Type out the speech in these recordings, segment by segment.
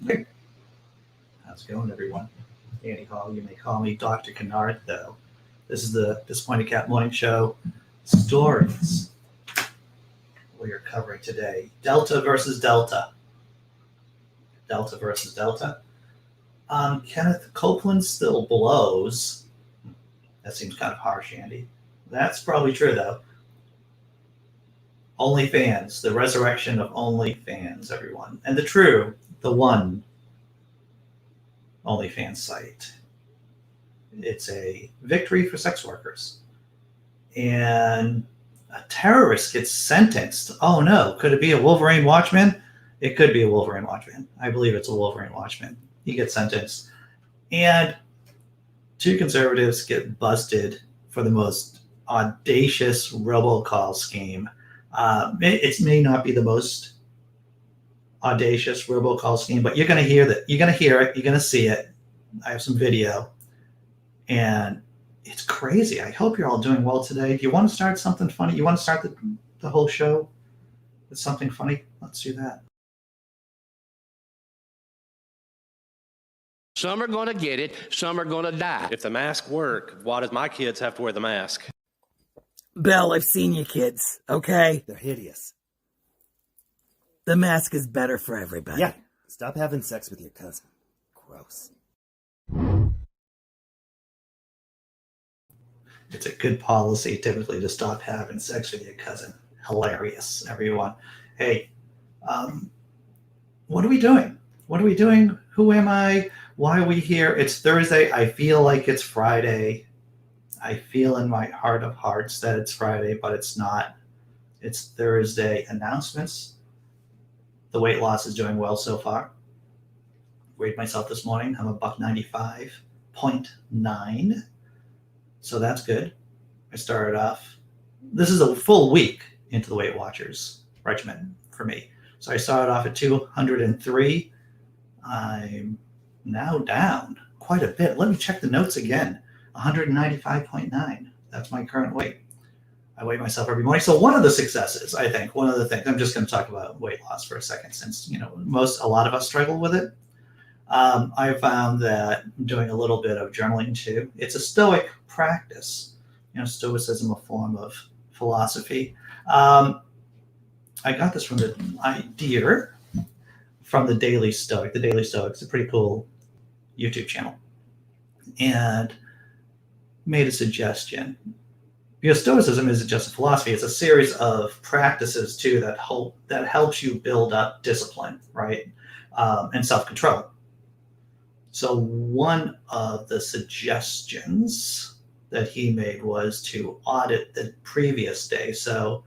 Hey, how's it going, everyone? Andy Hall, you may call me Dr. Kennard, though. This is the Disappointed Cat Morning Show stories we are covering today. Delta versus Delta. Delta versus Delta. Kenneth Copeland still blows. That seems kind of harsh, Andy. That's probably true, though. OnlyFans, the resurrection of OnlyFans, everyone. And the one OnlyFans site. It's a victory for sex workers. And a terrorist gets sentenced. Oh no, could it be a Wolverine Watchman? It could be a Wolverine Watchman. I believe it's a Wolverine Watchman. He gets sentenced. And two conservatives get busted for the most audacious robocall scheme. It may not be the most audacious robocall scheme, but you're going to hear that. You're going to hear it. You're going to see it. I have some video, and it's crazy. I hope you're all doing well today. Do you want to start something funny? You want to start the whole show with something funny? Let's do that. Some are going to get it. Some are going to die. If the masks work, why does my kids have to wear the mask? Belle, I've seen you kids, okay? They're hideous. The mask is better for everybody. Yeah, stop having sex with your cousin. Gross. It's a good policy typically to stop having sex with your cousin. Hilarious, everyone. Hey, what are we doing? What are we doing? Who am I? Why are we here? It's Thursday. I feel like it's Friday. I feel in my heart of hearts that it's Friday, but it's not. It's Thursday. Announcements. The weight loss is doing well so far. Weighed myself this morning. I'm a $195.9. So that's good. I started off. This is a full week into the Weight Watchers regimen for me. So I started off at 203. I'm now down quite a bit. Let me check the notes again. 195.9. That's my current weight. I weigh myself every morning. So one of the successes, I think, one of the things, I'm just going to talk about weight loss for a second, since, a lot of us struggle with it. I found that doing a little bit of journaling too. It's a Stoic practice. Stoicism, a form of philosophy. I got this from the idea from the Daily Stoic. The Daily Stoic is a pretty cool YouTube channel, and made a suggestion. Because Stoicism isn't just a philosophy; it's a series of practices too that helps you build up discipline, right, and self-control. So one of the suggestions that he made was to audit the previous day. So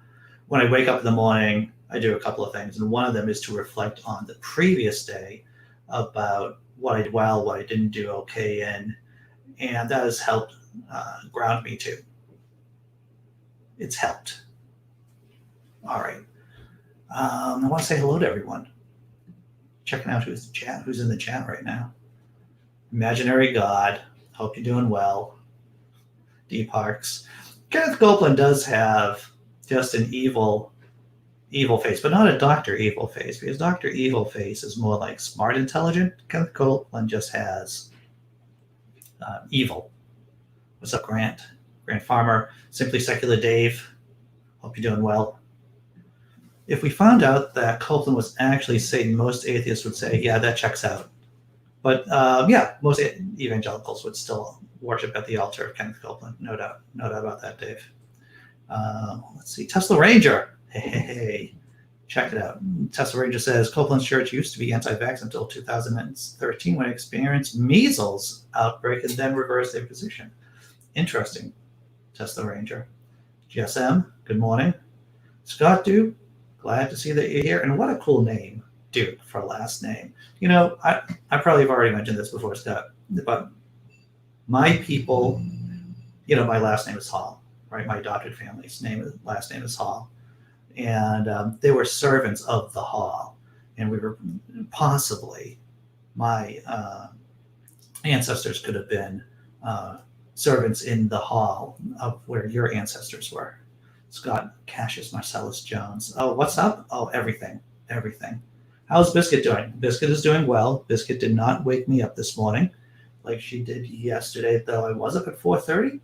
when I wake up in the morning, I do a couple of things, and one of them is to reflect on the previous day about what I did well, what I didn't do okay in, and that has helped ground me too. It's helped. All right. I want to say hello to everyone. Checking out who's in the chat right now. Imaginary God. Hope you're doing well. Dee Parks. Kenneth Copeland does have just an evil face, but not a Dr. Evil face, because Dr. Evil face is more like smart intelligent. Kenneth Copeland just has evil. What's up, Grant? Grant Farmer. Simply Secular Dave. Hope you're doing well. If we found out that Copeland was actually Satan, most atheists would say, yeah, that checks out. But most evangelicals would still worship at the altar of Kenneth Copeland. No doubt about that, Dave. Let's see. Tesla Ranger. Hey. Check it out. Tesla Ranger says, Copeland's church used to be anti-vax until 2013 when it experienced measles outbreak and then reversed their position. Interesting, Tesla Ranger. Jess M, good morning. Scott Duke, glad to see that you're here. And what a cool name, Duke, for last name. I probably have already mentioned this before, Scott, but my people, my last name is Hall, right? My adopted family's last name is Hall. And they were servants of the Hall. And we were possibly, my ancestors could have been servants in the Hall of where your ancestors were. Scott Cassius Marcellus Jones. Oh, what's up? Oh, everything. How's Biscuit doing? Biscuit is doing well. Biscuit did not wake me up this morning like she did yesterday, though I was up at 4:30.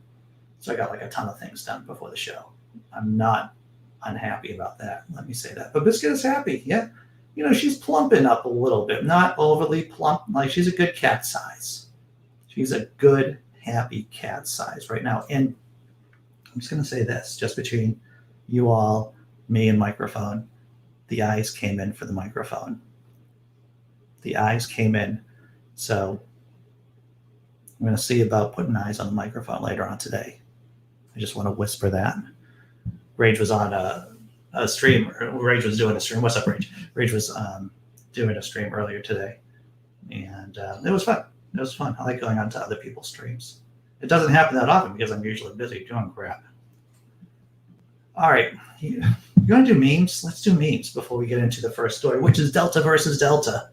So I got like a ton of things done before the show. I'm not unhappy about that. Let me say that. But Biscuit is happy. Yeah. You know, she's plumping up a little bit, not overly plump. Like she's a good cat size. She's a good, happy cat size right now. And I'm just going to say this, just between you all, me and microphone, the eyes came in for the microphone. The eyes came in. So I'm going to see about putting eyes on the microphone later on today. I just want to whisper that. Rage was on a stream. Rage was doing a stream. What's up, Rage? Rage was doing a stream earlier today. And it was fun. It was fun. I like going on to other people's streams. It doesn't happen that often because I'm usually busy doing crap. All right. You want to do memes? Let's do memes before we get into the first story, which is Delta versus Delta.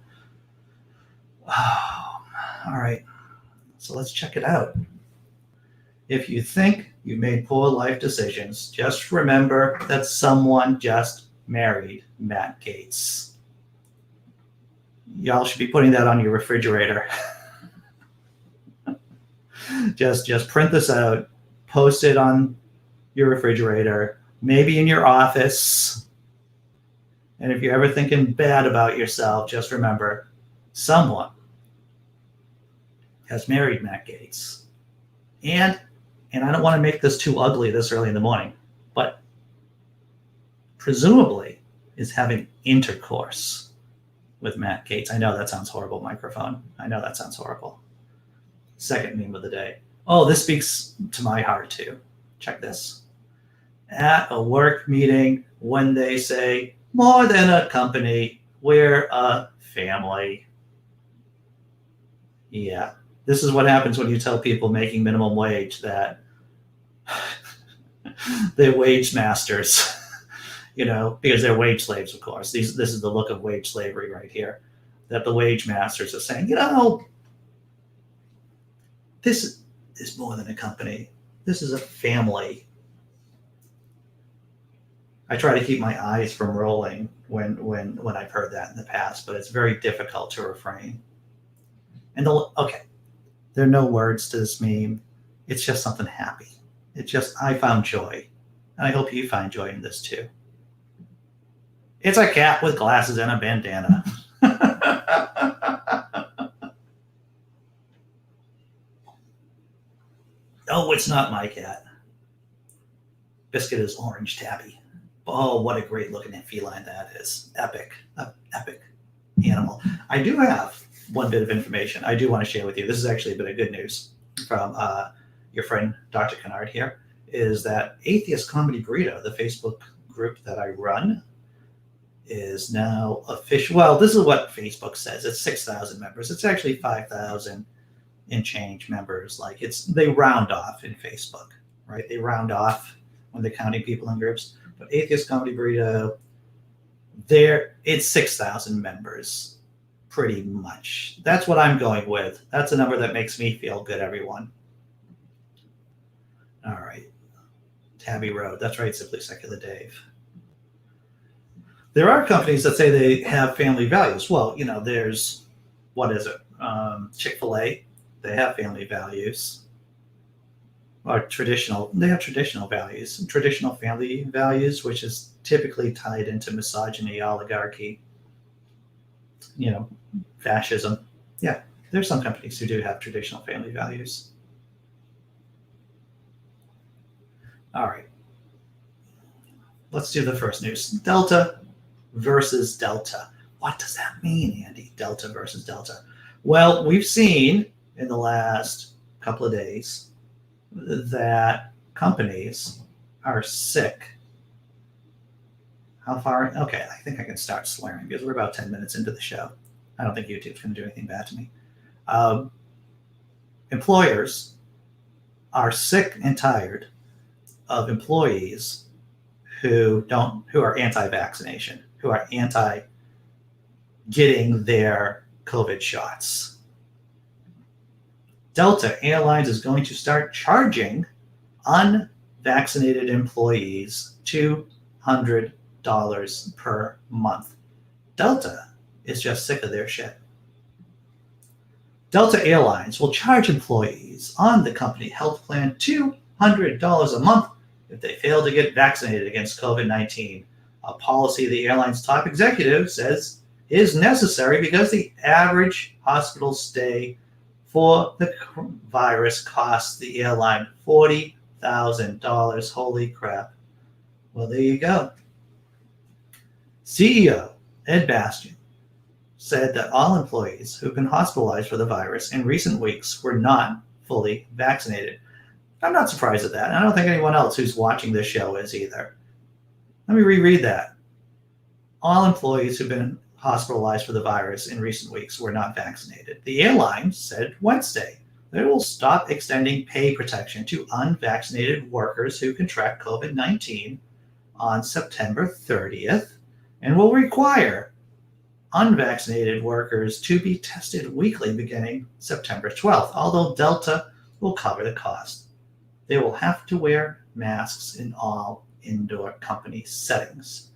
Oh, all right. So let's check it out. If you think you made poor life decisions, just remember that someone just married Matt Gaetz. Y'all should be putting that on your refrigerator. Just print this out, post it on your refrigerator, maybe in your office. And if you're ever thinking bad about yourself, just remember someone has married Matt Gaetz. And I don't want to make this too ugly this early in the morning, but presumably is having intercourse with Matt Gaetz. I know that sounds horrible, microphone. I know that sounds horrible. Second meme of the day. Oh, this speaks to my heart too. Check this. At a work meeting, when they say, more than a company, we're a family. Yeah. This is what happens when you tell people making minimum wage that they're wage masters, you know, because they're wage slaves, of course. This is the look of wage slavery right here, that the wage masters are saying, you know, this is more than a company. This is a family. I try to keep my eyes from rolling when I've heard that in the past, but it's very difficult to refrain. And okay, there are no words to this meme. It's just something happy. It's just, I found joy. And I hope you find joy in this too. It's a cat with glasses and a bandana. Oh, it's not my cat. Biscuit is orange tabby. Oh, what a great looking feline that is. Epic. Epic animal. I do have one bit of information I do want to share with you. This is actually a bit of good news from your friend Dr. Kennard here, is that Atheist Comedy Burrito, the Facebook group that I run, is now official. Well, this is what Facebook says. It's 6,000 members. It's actually 5,000 and change members. Like they round off in Facebook, right? They round off when they're counting people in groups. But Atheist Comedy Burrito, it's 6,000 members, pretty much. That's what I'm going with. That's a number that makes me feel good, everyone. All right. Tabby Road. That's right, Simply Secular Dave. There are companies that say they have family values. Well, you know, there's, what is it? Chick-fil-A. They have family values. Or they have traditional values. Traditional family values, which is typically tied into misogyny, oligarchy, you know, fascism. Yeah, there's some companies who do have traditional family values. All right. Let's do the first news. Delta versus Delta. What does that mean, Andy? Delta versus Delta. Well, we've seen in the last couple of days that companies are sick. How far? Okay, I think I can start swearing because we're about 10 minutes into the show. I don't think YouTube's going to do anything bad to me. Employers are sick and tired of employees who are anti-vaccination, who are anti-getting their COVID shots. Delta Airlines is going to start charging unvaccinated employees $200 per month. Delta is just sick of their shit. Delta Airlines will charge employees on the company health plan $200 a month if they fail to get vaccinated against COVID-19, a policy the airline's top executive says is necessary because the average hospital stay for the virus costs the airline $40,000. Holy crap. Well, there you go. CEO Ed Bastian said that all employees who've been hospitalized for the virus in recent weeks were not fully vaccinated. I'm not surprised at that. And I don't think anyone else who's watching this show is either. Let me reread that. All employees who've been hospitalized for the virus in recent weeks were not vaccinated. The airline said Wednesday that it will stop extending pay protection to unvaccinated workers who contract COVID-19 on September 30th and will require unvaccinated workers to be tested weekly beginning September 12th, although Delta will cover the cost. They will have to wear masks in all indoor company settings.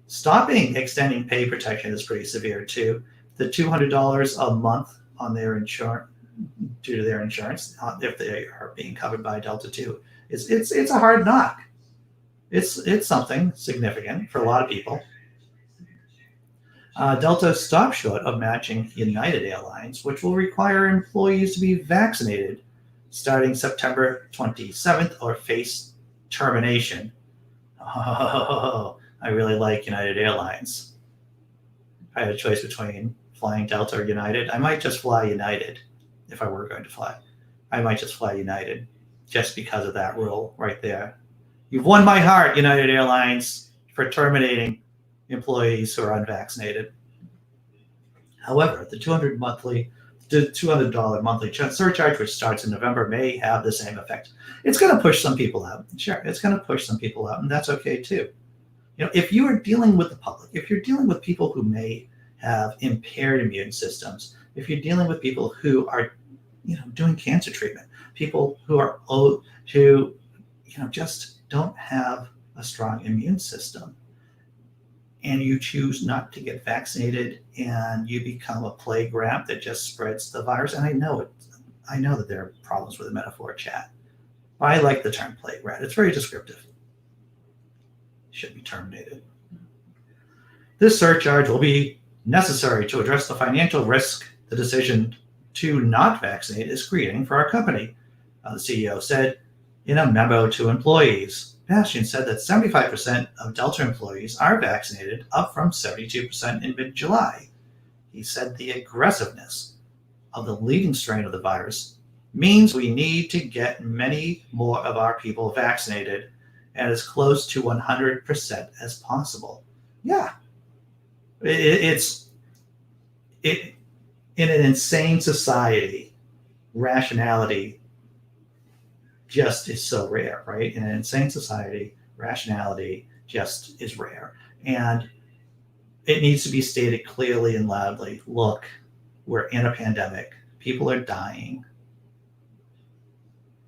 Stopping extending pay protection is pretty severe too. The $200 a month on their insurance, due to their insurance, if they are being covered by Delta too, it's a hard knock. It's something significant for a lot of people. Delta stopped short of matching United Airlines, which will require employees to be vaccinated starting September 27th or face termination. Oh, I really like United Airlines. If I had a choice between flying Delta or United, I might just fly United if I were going to fly. I might just fly United just because of that rule right there. You've won my heart, United Airlines, for terminating employees who are unvaccinated. However, the $200 monthly surcharge, which starts in November, may have the same effect. It's going to push some people out. Sure, it's going to push some people out, and that's okay too. You know, if you are dealing with the public, if you're dealing with people who may have impaired immune systems, if you're dealing with people who are, doing cancer treatment, people who are just don't have a strong immune system, and you choose not to get vaccinated, and you become a plague rat that just spreads the virus. And I know that there are problems with the metaphor chat. I like the term plague rat. It's very descriptive. Should be terminated. This surcharge will be necessary to address the financial risk the decision to not vaccinate is creating for our company, the CEO said in a memo to employees. Bastian said that 75% of Delta employees are vaccinated, up from 72% in mid-July. He said the aggressiveness of the leading strain of the virus means we need to get many more of our people vaccinated and as close to 100% as possible. Yeah. In an insane society, rationality just is so rare, right? In an insane society, rationality just is rare. And it needs to be stated clearly and loudly. Look, we're in a pandemic. People are dying.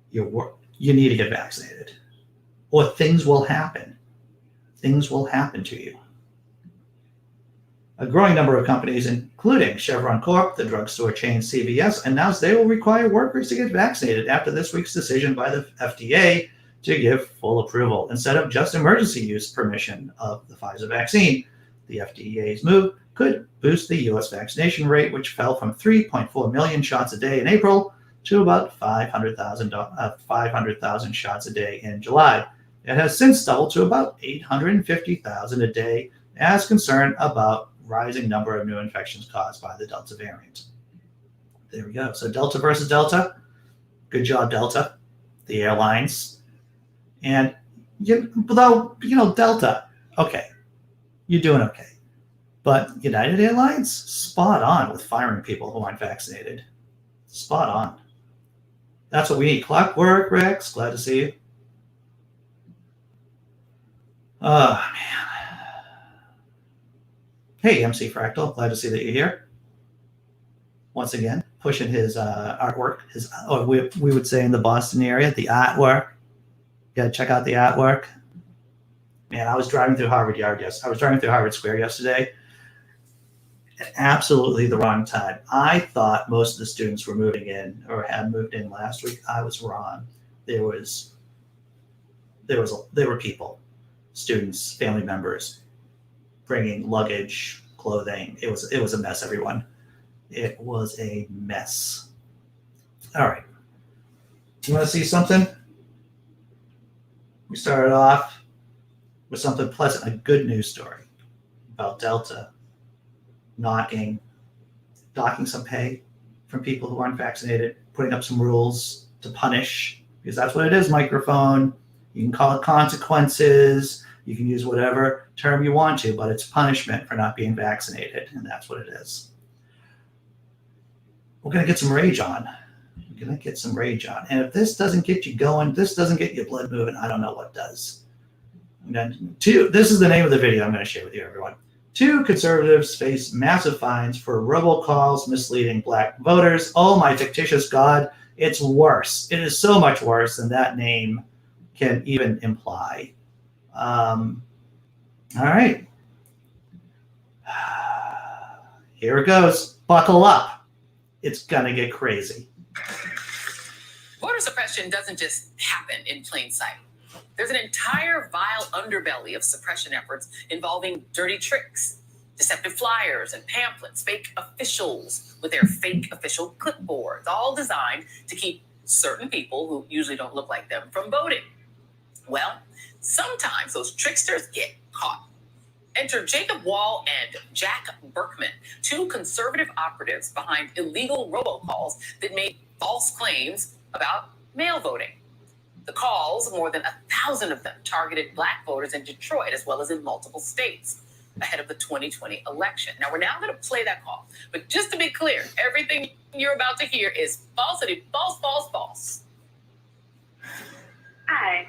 You need to get vaccinated, or things will happen. Things will happen to you. A growing number of companies, including Chevron Corp, the drugstore chain CVS, announced they will require workers to get vaccinated after this week's decision by the FDA to give full approval instead of just emergency use permission of the Pfizer vaccine. The FDA's move could boost the U.S. vaccination rate, which fell from 3.4 million shots a day in April to about 500,000 shots a day in July. It has since doubled to about 850,000 a day as concern about rising number of new infections caused by the Delta variant. There we go. So Delta versus Delta. Good job, Delta, the airlines. And Delta, okay, you're doing okay. But United Airlines, spot on with firing people who aren't vaccinated. Spot on. That's what we need. Clockwork, Rex, glad to see you. Oh, man. Hey, MC Fractal, glad to see that you're here. Once again, pushing his artwork, we would say in the Boston area, the artwork. You gotta check out the artwork. Man, I was driving through Harvard Square yesterday, at absolutely the wrong time. I thought most of the students were moving in or had moved in last week. I was wrong. There were people, students, family members, bringing luggage, clothing. It was a mess, everyone. It was a mess. All right. You want to see something? We started off with something pleasant, a good news story about Delta docking some pay from people who aren't vaccinated, putting up some rules to punish, because that's what it is, microphone. You can call it consequences. You can use whatever term you want to, but it's punishment for not being vaccinated, and that's what it is. We're going to get some rage on. And if this doesn't get you going, this doesn't get your blood moving, I don't know what does. And then this is the name of the video I'm going to share with you, everyone. 2 conservatives face massive fines for robocalls misleading black voters. Oh, my fictitious God. It's worse. It is so much worse than that name can even imply. All right. Here it goes. Buckle up. It's going to get crazy. Voter suppression doesn't just happen in plain sight. There's an entire vile underbelly of suppression efforts involving dirty tricks, deceptive flyers and pamphlets, fake officials with their fake official clipboards, all designed to keep certain people who usually don't look like them from voting. Well, sometimes those tricksters get caught. Enter Jacob Wall and Jack Berkman, 2 conservative operatives behind illegal robocalls that made false claims about mail voting. The calls, more than 1,000 of them, targeted black voters in Detroit as well as in multiple states ahead of the 2020 election. Now, we're now going to play that call. But just to be clear, everything you're about to hear is falsity. False, false, false. Hi,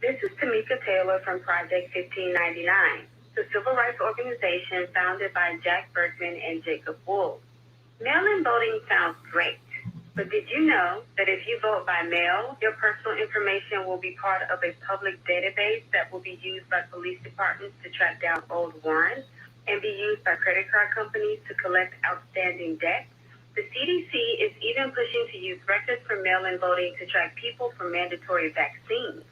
this is Tamika Taylor from Project 1599, the civil rights organization founded by Jack Berkman and Jacob Wool. Mail-in voting sounds great. But did you know that if you vote by mail, your personal information will be part of a public database that will be used by police departments to track down old warrants and be used by credit card companies to collect outstanding debt? The CDC is even pushing to use records for mail-in voting to track people for mandatory vaccines.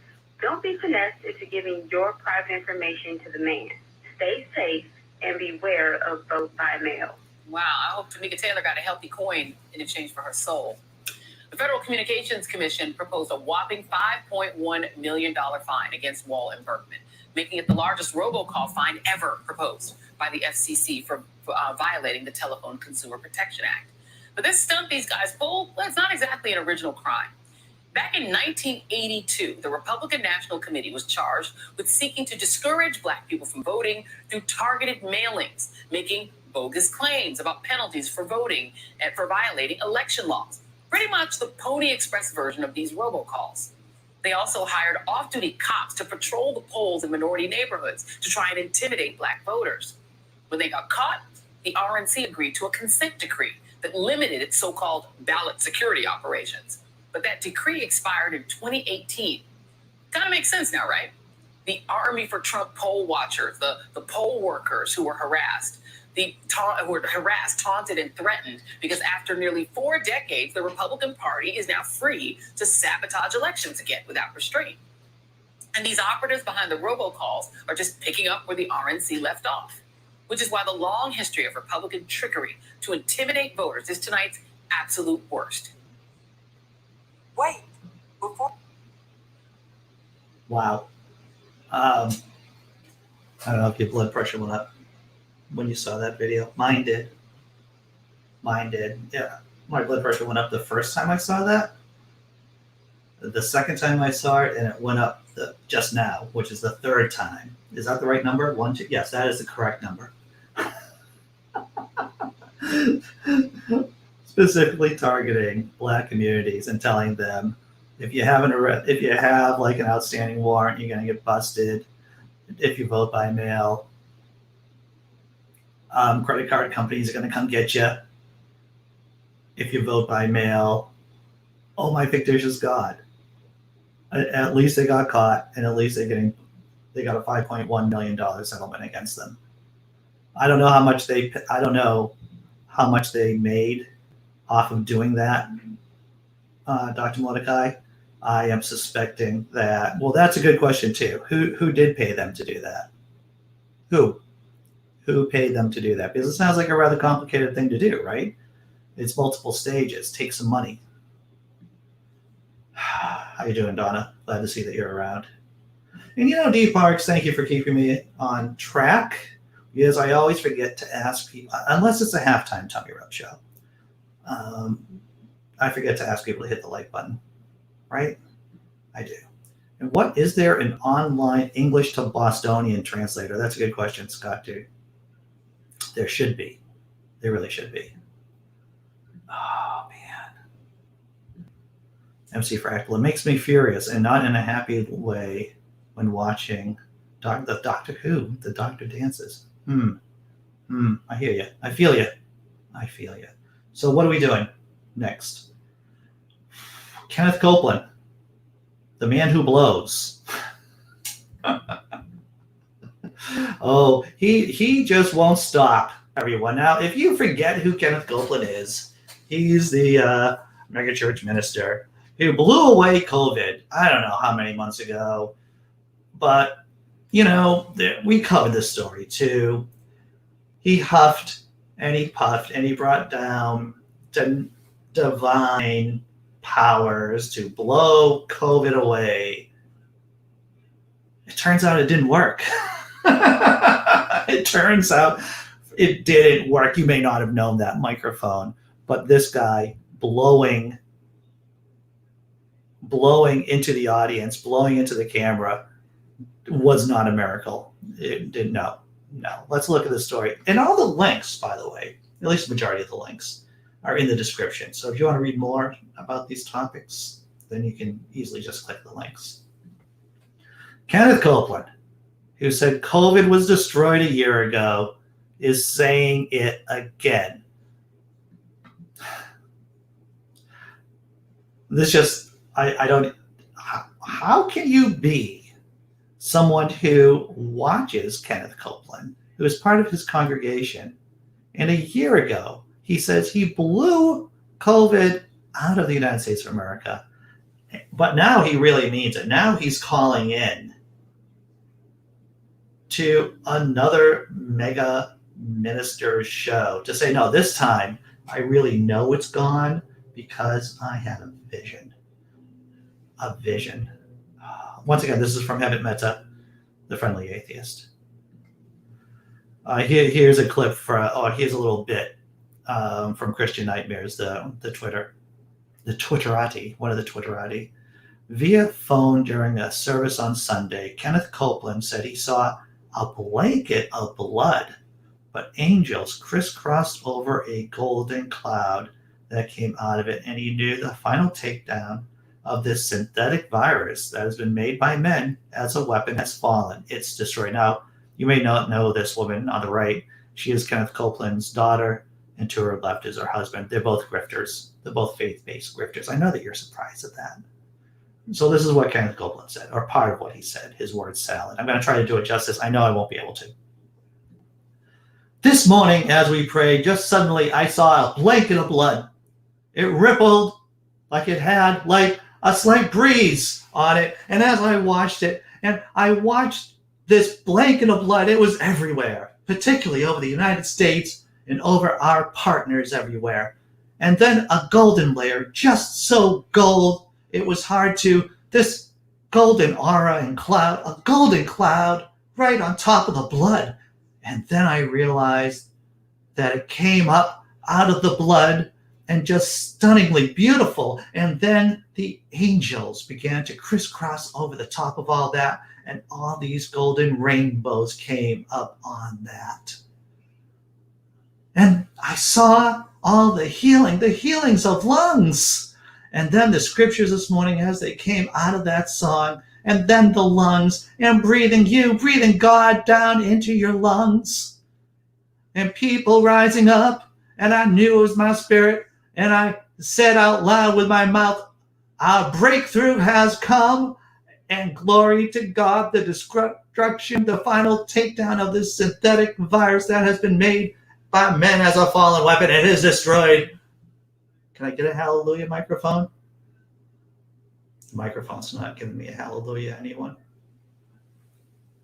Don't be finessed into giving your private information to the man. Stay safe and beware of vote by mail. Wow, I hope Tamika Taylor got a healthy coin in exchange for her soul. The Federal Communications Commission proposed a whopping $5.1 million fine against Wall and Berkman, making it the largest robocall fine ever proposed by the FCC for violating the Telephone Consumer Protection Act. But this stunt these guys pulled, well, it's not exactly an original crime. Back in 1982, the Republican National Committee was charged with seeking to discourage black people from voting through targeted mailings, making bogus claims about penalties for voting and for violating election laws. Pretty much the Pony Express version of these robocalls. They also hired off-duty cops to patrol the polls in minority neighborhoods to try and intimidate black voters. When they got caught, the RNC agreed to a consent decree that limited its so-called ballot security operations. But that decree expired in 2018. Kind of makes sense now, right? The army for Trump poll watchers, the poll workers who were harassed, taunted, and threatened because after nearly 4 decades, the Republican Party is now free to sabotage elections again without restraint. And these operatives behind the robocalls are just picking up where the RNC left off, which is why the long history of Republican trickery to intimidate voters is tonight's absolute worst. Wait, before... Wow. I don't know if your blood pressure went up when you saw that video. Mine did. Yeah. My blood pressure went up the first time I saw that. The second time I saw it, and it went up just now, which is the third time. Is that the right number? 1, 2? Yes, that is the correct number. Specifically targeting black communities and telling them, if you have like an outstanding warrant, you're going to get busted. If you vote by mail, credit card companies are going to come get you. If you vote by mail, oh my fictitious God! At least they got caught, and at least they got a $5.1 million settlement against them. I don't know how much I don't know how much they made off of doing that, Dr. Mordecai. I am suspecting that, well, that's a good question too. Who did pay them to do that? Who paid them to do that? Because it sounds like a rather complicated thing to do, right? It's multiple stages. Take some money. How you doing, Donna? Glad to see that you're around. And Dee Parks, thank you for keeping me on track, because I always forget to ask people, unless it's a halftime tummy rub show, I forget to ask people to hit the like button, right? I do. And what is there an online English to Bostonian translator? That's a good question, Scott, too. There should be. There really should be. Oh, man. MC Fractal, it makes me furious, and not in a happy way, when watching the Doctor Who, the Doctor dances. I hear you. I feel you. So what are we doing next? Kenneth Copeland, the man who blows. Oh, he just won't stop, everyone. Now, if you forget who Kenneth Copeland is, he's the megachurch minister who blew away COVID, I don't know how many months ago. But, we covered this story too. He huffed and he puffed and he brought down divine powers to blow COVID away. It turns out it didn't work. It turns out it didn't work. You may not have known that microphone, but this guy blowing into the audience, blowing into the camera, was not a miracle. It didn't. No. Let's look at the story. And all the links, by the way, at least the majority of the links, are in the description. So if you want to read more about these topics, then you can easily just click the links. Kenneth Copeland, who said COVID was destroyed a year ago, is saying it again. This just, I don't, how can you be someone who watches Kenneth Copeland, who is part of his congregation, and a year ago he says he blew COVID out of the United States of America, but now he really means it. Now he's calling in to another mega minister's show to say, no, this time I really know it's gone because I had a vision. A vision. Once again, this is from Heathen Meta, the Friendly Atheist. Here's a clip here's a little bit from Christian Nightmares, the Twitterati, one of the Twitterati. Via phone during a service on Sunday, Kenneth Copeland said he saw a blanket of blood, but angels crisscrossed over a golden cloud that came out of it, and he knew the final takedown of this synthetic virus that has been made by men as a weapon has fallen. It's destroyed. Now, you may not know this woman on the right. She is Kenneth Copeland's daughter, and to her left is her husband. They're both grifters. They're both faith-based grifters. I know that you're surprised at that. So this is what Kenneth Copeland said, or part of what he said, his word salad. I'm going to try to do it justice. I know I won't be able to. This morning, as we prayed, just suddenly I saw a blanket of blood. It rippled like it had a slight breeze on it. And as I watched it, and I watched this blanket of blood, it was everywhere, particularly over the United States and over our partners everywhere. And then a golden layer, just so gold, it was hard to, this golden aura and cloud, a golden cloud right on top of the blood. And then I realized that it came up out of the blood and just stunningly beautiful. And then the angels began to crisscross over the top of all that, and all these golden rainbows came up on that. And I saw all the healings of lungs. And then the scriptures this morning as they came out of that song, and then the lungs, and breathing God down into your lungs. And people rising up, and I knew it was my spirit. And I said out loud with my mouth, our breakthrough has come, and glory to God, the destruction, the final takedown of this synthetic virus that has been made by men as a fallen weapon, it is destroyed. Can I get a hallelujah microphone? The microphone's not giving me a hallelujah, anyone.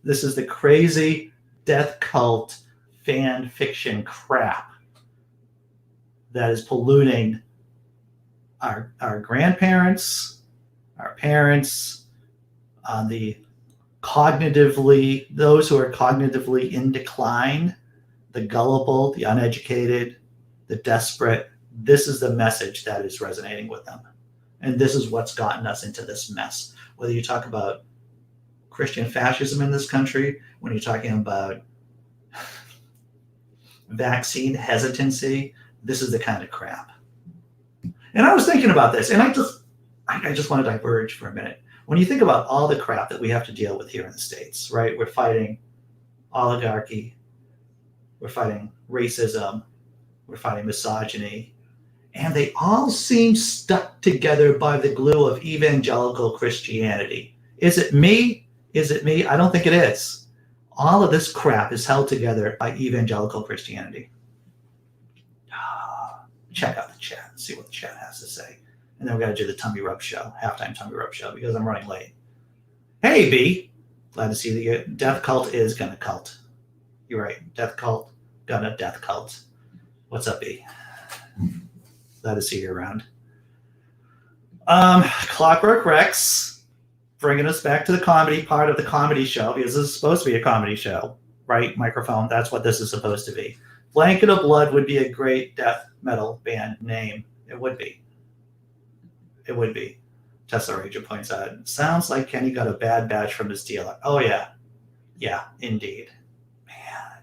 This is the crazy death cult fan fiction crap that is polluting our grandparents, our parents, those who are cognitively in decline, the gullible, the uneducated, the desperate. This is the message that is resonating with them. And this is what's gotten us into this mess. Whether you talk about Christian fascism in this country, when you're talking about vaccine hesitancy, this is the kind of crap. And I was thinking about this, and I just want to diverge for a minute. When you think about all the crap that we have to deal with here in the States, right? We're fighting oligarchy, we're fighting racism, we're fighting misogyny, and they all seem stuck together by the glue of evangelical Christianity. Is it me? Is it me? I don't think it is. All of this crap is held together by evangelical Christianity. Check out the chat, see what the chat has to say. And then we got to do the tummy rub show, halftime tummy rub show, because I'm running late. Hey, B. Glad to see that your death cult is gonna cult. You're right. Death cult, gonna death cult. What's up, B? Glad to see you around. Clockwork Rex, bringing us back to the comedy part of the comedy show, because this is supposed to be a comedy show, right? Microphone, that's what this is supposed to be. Blanket of Blood would be a great death metal band name. It would be. It would be. Tesla Ranger points out, sounds like Kenny got a bad batch from his dealer. Oh, yeah. Yeah, indeed. Man.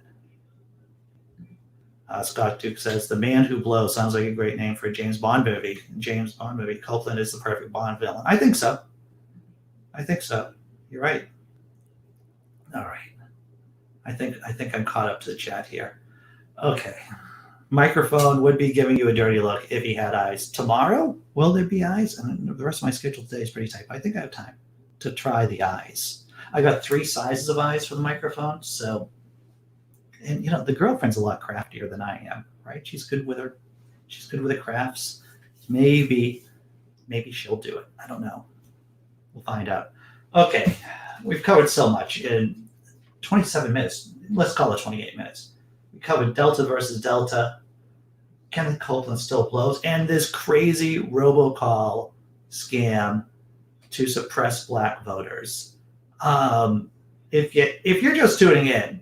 Scott Duke says, The Man Who Blows sounds like a great name for a James Bond movie. James Bond movie. Copeland is the perfect Bond villain. I think so. I think so. You're right. All right. I think I'm caught up to the chat here. Okay. Microphone would be giving you a dirty look if he had eyes. Tomorrow, will there be eyes? And the rest of my schedule today is pretty tight. I think I have time to try the eyes. I got 3 sizes of eyes for the microphone. So, and the girlfriend's a lot craftier than I am, right? She's good with her crafts. Maybe she'll do it. I don't know. We'll find out. Okay. We've covered so much in 27 minutes. Let's call it 28 minutes. We covered Delta versus Delta. Kenneth Copeland still blows, and this crazy robocall scam to suppress black voters. If you're just tuning in,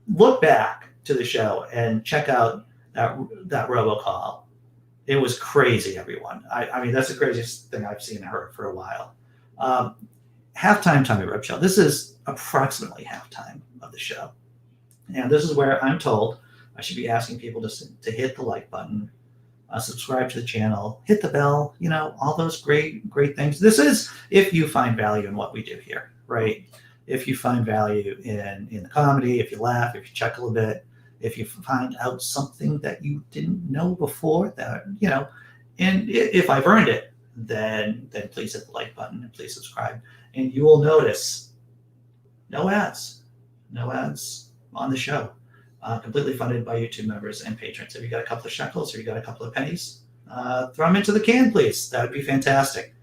look back to the show and check out that robocall. It was crazy, everyone. I mean, that's the craziest thing I've seen and heard for a while. Halftime Tommy Rub Show. This is approximately halftime of the show. And this is where I'm told I should be asking people to hit the like button, subscribe to the channel, hit the bell, all those great things. This is if you find value in what we do here, right? If you find value in the comedy, if you laugh, if you chuckle a bit, if you find out something that you didn't know before, that, and if I've earned it, then please hit the like button and please subscribe. And you will notice no ads on the show. Completely funded by YouTube members and patrons. If you got a couple of shekels or you got a couple of pennies, throw them into the can, please. That would be fantastic.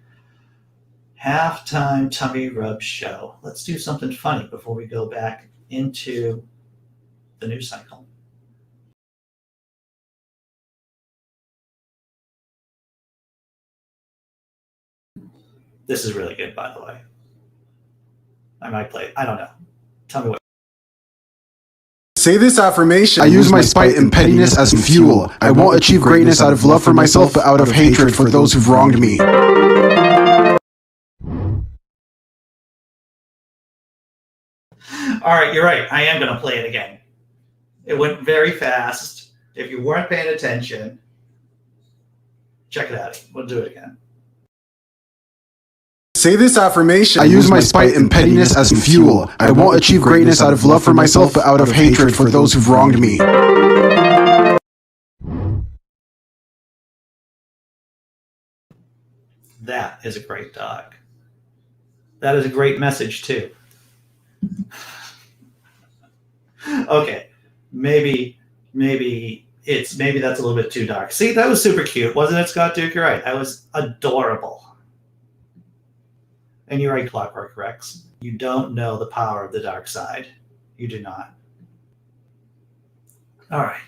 Halftime Tummy Rub Show. Let's do something funny before we go back into the news cycle. This is really good, by the way. I might play it. I don't know. Tell me what. Say this affirmation. I use my spite and pettiness as fuel. I won't achieve greatness out of love for myself, but out of hatred for those who've wronged me. All right, you're right. I am going to play it again. It went very fast. If you weren't paying attention, check it out. We'll do it again. Say this affirmation. I use my spite and pettiness as fuel. I won't achieve greatness out of love for myself, but out of hatred for those who've wronged me. That is a great dog. That is a great message, too. Okay. maybe that's a little bit too dark. See, that was super cute, wasn't it, Scott Duke? You're right. That was adorable. And you're right, Clockwork Rex. You don't know the power of the dark side. You do not. All right.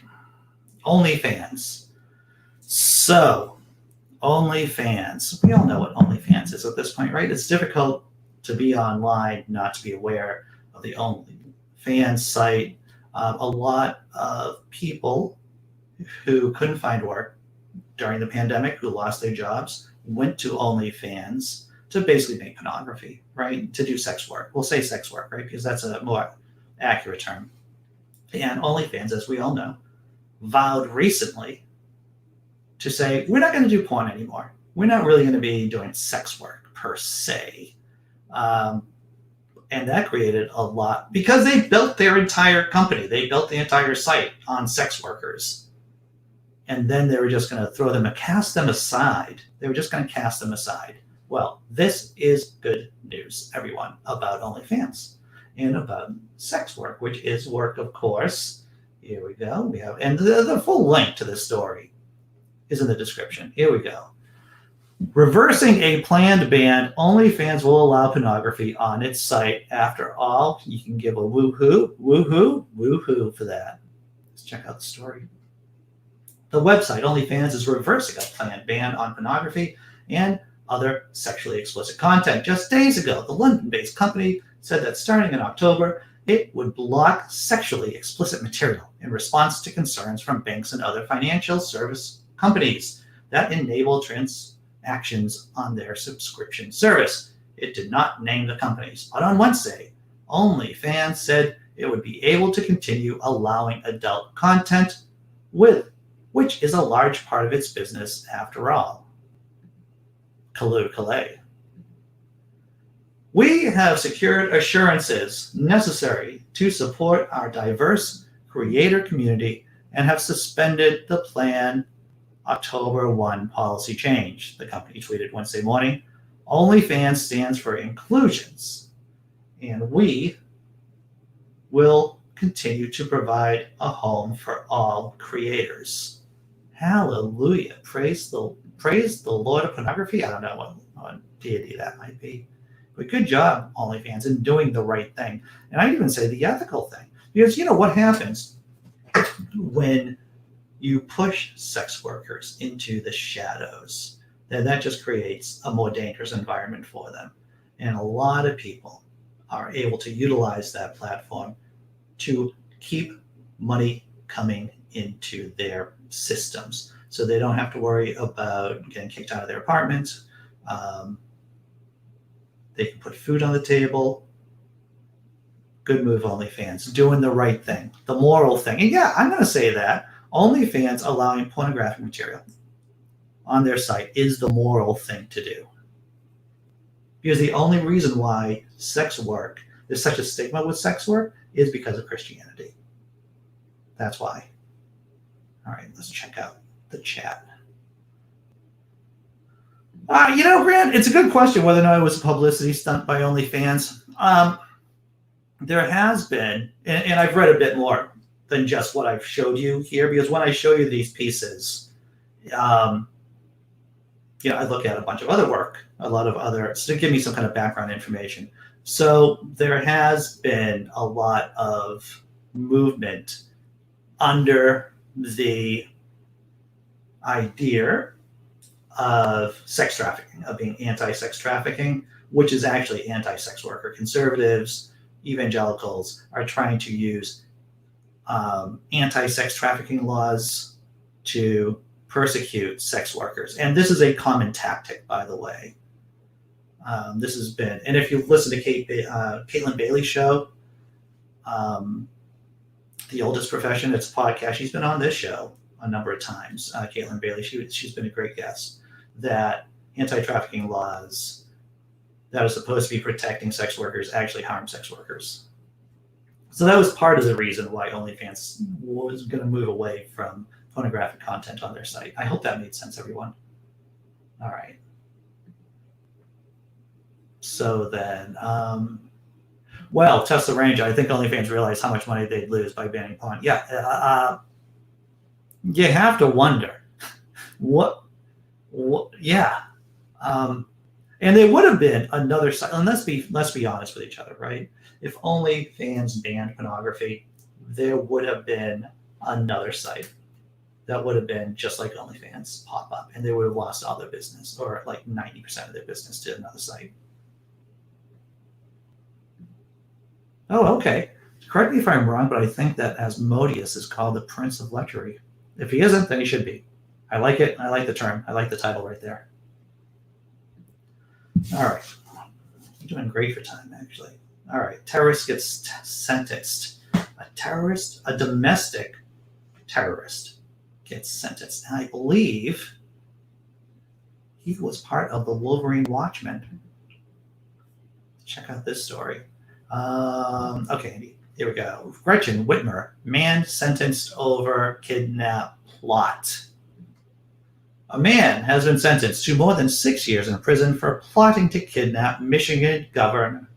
OnlyFans. So, OnlyFans. We all know what OnlyFans is at this point, right? It's difficult to be online, not to be aware of the OnlyFans site. A lot of people who couldn't find work during the pandemic, who lost their jobs, went to OnlyFans to basically make pornography, right? To do sex work. We'll say sex work, right? Because that's a more accurate term. And OnlyFans, as we all know, vowed recently to say, we're not going to do porn anymore. We're not really going to be doing sex work per se. And that created a lot, because they built their entire company. They built the entire site on sex workers. And then they were just going to cast them aside. They were just going to cast them aside. Well, this is good news, everyone, about OnlyFans and about sex work, which is work, of course. Here we go. We have, and the full link to this story is in the description. Here we go. Reversing a planned ban, OnlyFans will allow pornography on its site. After all, you can give a woohoo for that. Let's check out the story. The website OnlyFans is reversing a planned ban on pornography and other sexually explicit content. Just days ago, the London-based company said that starting in October, it would block sexually explicit material in response to concerns from banks and other financial service companies that enable transactions on their subscription service. It did not name the companies, but on Wednesday, OnlyFans said it would be able to continue allowing adult content, which is a large part of its business after all. Calais. We have secured assurances necessary to support our diverse creator community and have suspended the planned October 1 policy change, the company tweeted Wednesday morning. OnlyFans stands for inclusions, and we will continue to provide a home for all creators. Hallelujah. Praise the Lord of pornography. I don't know what deity that might be. But good job, OnlyFans, in doing the right thing. And I'd even say the ethical thing. Because you know what happens when you push sex workers into the shadows? Then that just creates a more dangerous environment for them. And a lot of people are able to utilize that platform to keep money coming into their systems. So they don't have to worry about getting kicked out of their apartments. They can put food on the table. Good move, OnlyFans. Doing the right thing. The moral thing. And yeah, I'm going to say that. OnlyFans allowing pornographic material on their site is the moral thing to do. Because the only reason why sex work, there's such a stigma with sex work, is because of Christianity. That's why. All right, let's check out the chat. Grant, it's a good question whether or not it was a publicity stunt by OnlyFans. There has been, and I've read a bit more than just what I've showed you here, because when I show you these pieces, I look at a bunch of other work, a lot of other, to give me some kind of background information. So there has been a lot of movement under the idea of sex trafficking, of being anti-sex trafficking, which is actually anti-sex worker. Conservatives, evangelicals are trying to use anti-sex trafficking laws to persecute sex workers. And this is a common tactic, by the way. This has been, and if you listen to Caitlin Bailey's show, The Oldest Profession, it's a podcast. She's been on this show a number of times. Caitlin Bailey, she's been a great guest. That anti-trafficking laws that are supposed to be protecting sex workers actually harm sex workers. So that was part of the reason why OnlyFans was going to move away from pornographic content on their site. I hope that made sense, everyone. All right. So then, Well, Tesla Ranger, I think OnlyFans realized how much money they'd lose by banning porn. Yeah, you have to wonder what yeah. And there would have been another site, and let's be honest with each other, right? If OnlyFans banned pornography, there would have been another site that would have been just like OnlyFans pop up, and they would have lost all their business, or like 90% of their business, to another site. Oh, okay. Correct me if I'm wrong, but I think that Asmodeus is called the Prince of Lechery. If he isn't, then he should be. I like it. I like the term. I like the title right there. All right. You're doing great for time, actually. All right. Terrorist gets sentenced. A domestic terrorist gets sentenced. And I believe he was part of the Wolverine Watchmen. Check out this story. Okay, here we go. Gretchen Whitmer, man sentenced over kidnap plot. A man has been sentenced to more than 6 years in prison for plotting to kidnap Michigan Governor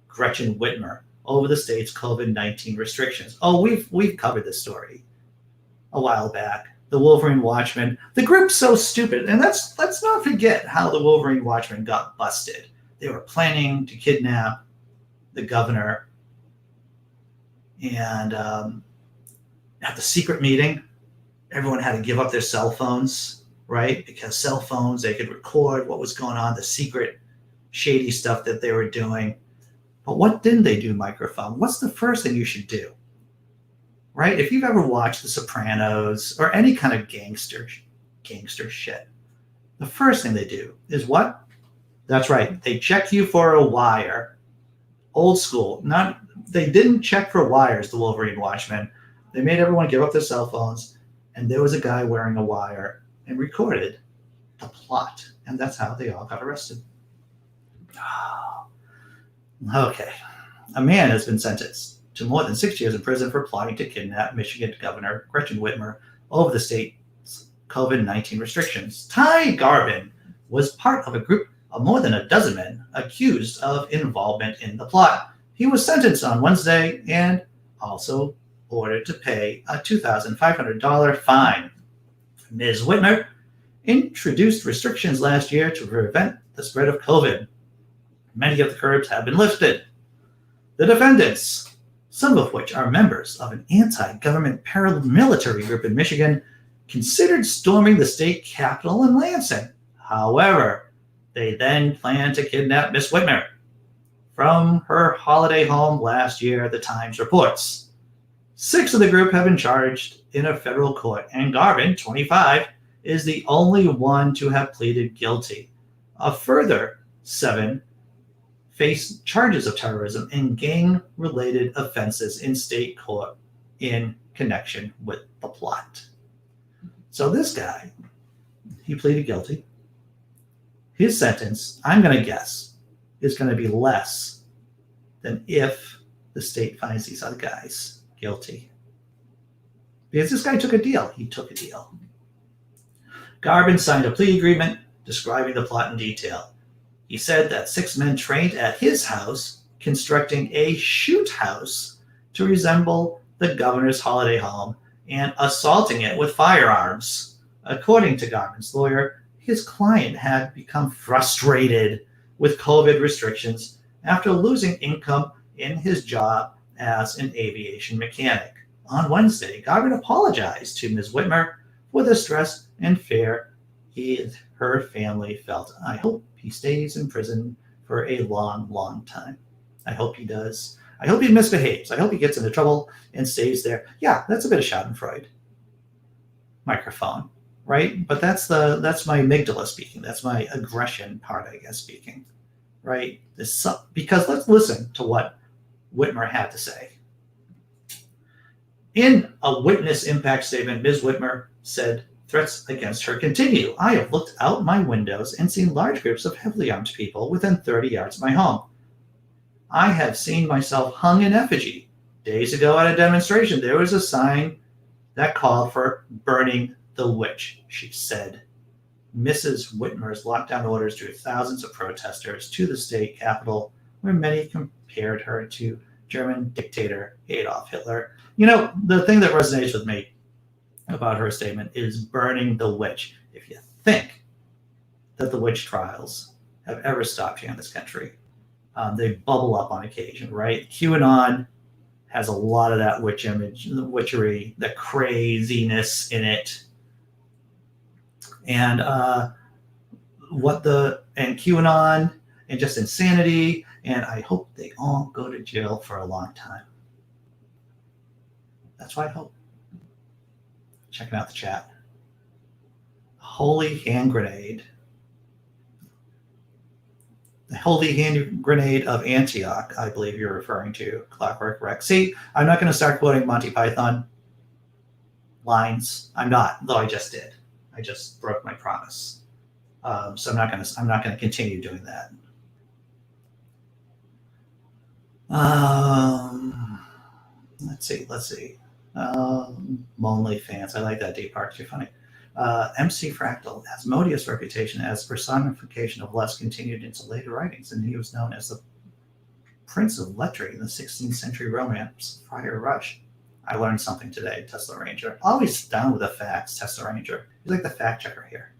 Gretchen Whitmer over the state's COVID-19 restrictions. Oh, we've covered this story a while back. The Wolverine Watchmen, the group's so stupid, and let's not forget how the Wolverine Watchmen got busted. They were planning to kidnap the governor, and at the secret meeting, everyone had to give up their cell phones, right? Because cell phones, they could record what was going on, the secret shady stuff that they were doing. But what didn't they do, microphone? What's the first thing you should do? Right? If you've ever watched The Sopranos or any kind of gangster shit, the first thing they do is what? That's right. They check you for a wire. Old school. They didn't check for wires, the Wolverine Watchmen. They made everyone give up their cell phones, and there was a guy wearing a wire and recorded the plot. And that's how they all got arrested. Okay. A man has been sentenced to more than 6 years in prison for plotting to kidnap Michigan Governor Gretchen Whitmer over the state's COVID-19 restrictions. Ty Garvin was part of a group of more than a dozen men accused of involvement in the plot. He was sentenced on Wednesday and also ordered to pay a $2,500 fine. Ms. Whitmer introduced restrictions last year to prevent the spread of COVID. Many of the curbs have been lifted. The defendants, some of which are members of an anti-government paramilitary group in Michigan, considered storming the state capitol in Lansing. However, they then planned to kidnap Miss Whitmer from her holiday home last year, the Times reports. 6 of the group have been charged in a federal court, and Garvin, 25, is the only one to have pleaded guilty. A further 7 face charges of terrorism and gang-related offenses in state court in connection with the plot. So this guy, he pleaded guilty. His sentence, I'm going to guess, is going to be less than if the state finds these other guys guilty. Because this guy took a deal. He took a deal. Garvin signed a plea agreement describing the plot in detail. He said that 6 men trained at his house constructing a shoot house to resemble the governor's holiday home and assaulting it with firearms. According to Garvin's lawyer, his client had become frustrated with COVID restrictions after losing income in his job as an aviation mechanic. On Wednesday, Garvin apologized to Ms. Whitmer for the stress and fear her family felt. I hope he stays in prison for a long, long time. I hope he does. I hope he misbehaves. I hope he gets into trouble and stays there. Yeah, that's a bit of Schadenfreude. Microphone, right? But that's my amygdala speaking. That's my aggression part, I guess, speaking, right? Because let's listen to what Whitmer had to say. In a witness impact statement, Ms. Whitmer said, threats against her continue. I have looked out my windows and seen large groups of heavily armed people within 30 yards of my home. I have seen myself hung in effigy. Days ago at a demonstration, there was a sign that called for burning the witch, she said. Mrs. Whitmer's lockdown orders drew thousands of protesters to the state capitol where many compared her to German dictator Adolf Hitler. You know, the thing that resonates with me about her statement is burning the witch. If you think that the witch trials have ever stopped here in this country, they bubble up on occasion, right? QAnon has a lot of that witch image, the witchery, the craziness in it. And QAnon and just insanity, and I hope they all go to jail for a long time. That's what I hope. Checking out the chat. Holy hand grenade. The holy hand grenade of Antioch, I believe you're referring to, Clockwork Rex. See, I'm not going to start quoting Monty Python lines. I'm not, though I just did. I just broke my promise. So I'm not going to continue doing that. Let's see. OnlyFans. I like that, Dee Parks. You're funny. MC Fractal has Modius reputation as personification of lust continued into later writings, and he was known as the Prince of Lettering in the 16th century romance Friar Rush. I learned something today, Tesla Ranger. Always down with the facts, Tesla Ranger. He's like the fact checker here.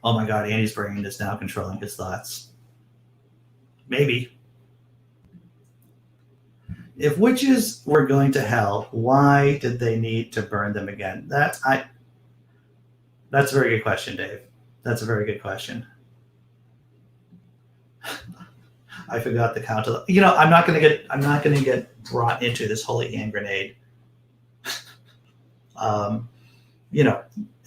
Oh my God, Andy's brain is now controlling his thoughts. Maybe. If witches were going to hell, why did they need to burn them again? That's a very good question, Dave. That's a very good question. I forgot the count of the, I'm not going to get brought into this holy hand grenade.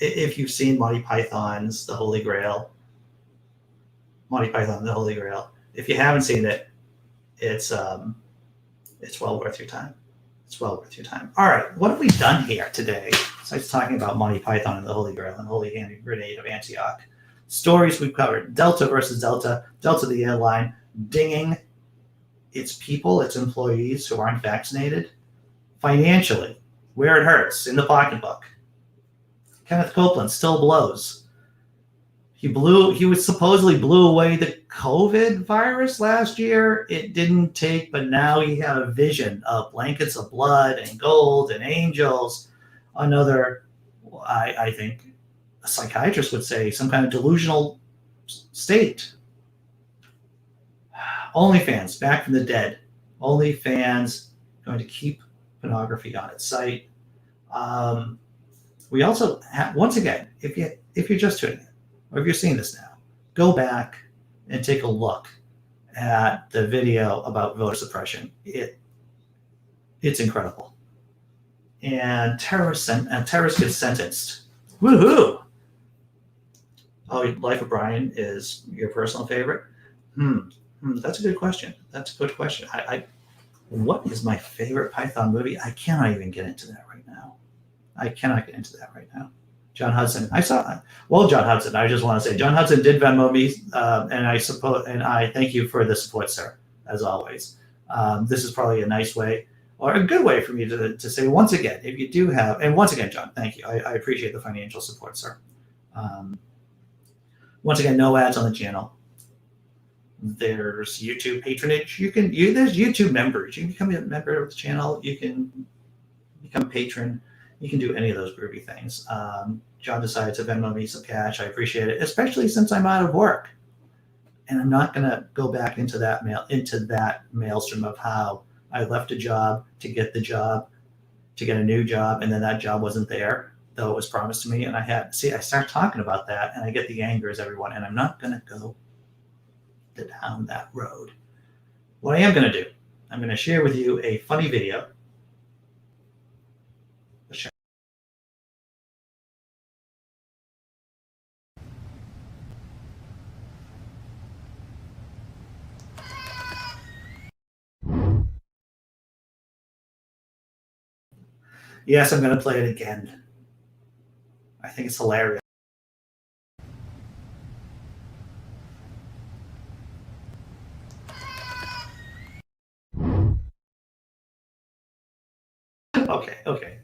If you've seen Monty Python's The Holy Grail, if you haven't seen it, it's well worth your time. All right, what have we done here today? Besides talking about Monty Python and the Holy Grail and Holy Hand Grenade of Antioch. Stories we've covered. Delta versus Delta. Delta, the airline, dinging its people, its employees who aren't vaccinated. Financially, where it hurts, in the pocketbook. Kenneth Copeland still blows. He supposedly blew away the COVID virus last year. It didn't take, but now he had a vision of blankets of blood and gold and angels. Another, I think, a psychiatrist would say, some kind of delusional state. OnlyFans, back from the dead. OnlyFans going to keep pornography on its site. We also have, once again, if you're just tuning in, or if you're seeing this now, go back and take a look at the video about voter suppression. It's incredible. And terrorists get sentenced. Woohoo! Oh, Life of Brian is your personal favorite? That's a good question. What is my favorite Python movie? I cannot even get into that right now. John Hudson. John Hudson, I just want to say, John Hudson did Venmo me, and I thank you for the support, sir, as always. This is probably a nice way, or a good way for me to say, once again, if you do have, and once again, John, thank you. I appreciate the financial support, sir. Once again, no ads on the channel. There's YouTube patronage. There's YouTube members. You can become a member of the channel. You can become a patron. You can do any of those groovy things. John decided to Venmo me some cash. I appreciate it, especially since I'm out of work. And I'm not going to go back into that maelstrom of how I left a job to get a new job, and then that job wasn't there, though it was promised to me. And I start talking about that, and I get the angers, everyone, and I'm not going to go down that road. What I am going to do, I'm going to share with you a funny video. Yes, I'm going to play it again. I think it's hilarious. Okay.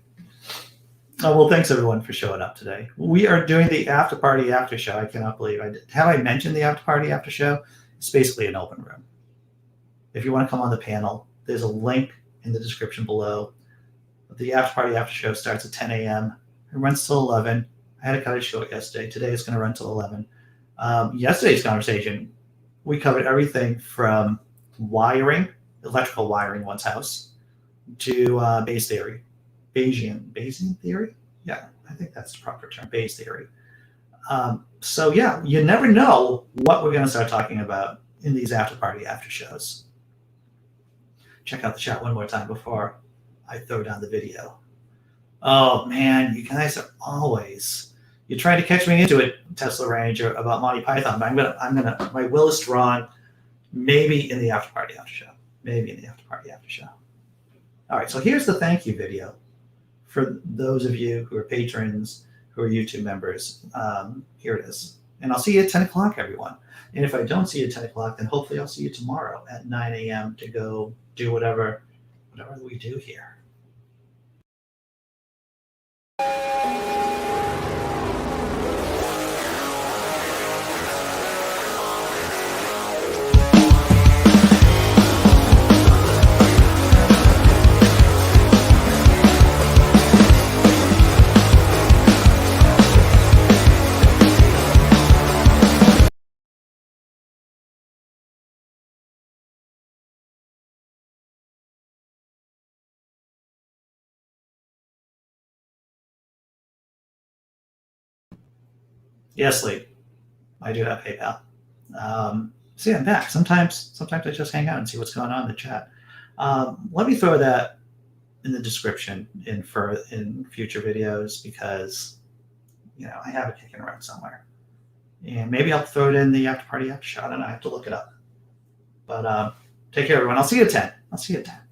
Well, thanks everyone for showing up today. We are doing the after party after show. I cannot believe have I mentioned the after party after show It's basically an open room. If you want to come on the panel, there's a link in the description below. The after party after show starts at 10 a.m. It runs till 11. I had to cut it short yesterday. Today it's going to run till 11. Yesterday's conversation, we covered everything from wiring, electrical wiring in one's house, to Bayes theory. Bayesian theory? Yeah, I think that's the proper term, Bayes theory. So yeah, you never know what we're going to start talking about in these after party after shows. Check out the chat one more time before I throw down the video. Oh man, you guys are always, you're trying to catch me into it, Tesla Ranger, about Monty Python, but I'm gonna my will is strong, maybe in the after party after show. Maybe in the after party after show. All right, so here's the thank you video for those of you who are patrons, who are YouTube members. Here it is. And I'll see you at 10 o'clock, everyone. And if I don't see you at 10 o'clock, then hopefully I'll see you tomorrow at 9 a.m. to go do whatever we do here. Yes, Lee. I do have PayPal. See, I'm back. Sometimes I just hang out and see what's going on in the chat. Let me throw that in the description in future videos because I have it kicking around somewhere, and maybe I'll throw it in the after party after show. I don't know. I have to look it up. But take care, everyone. I'll see you at 10.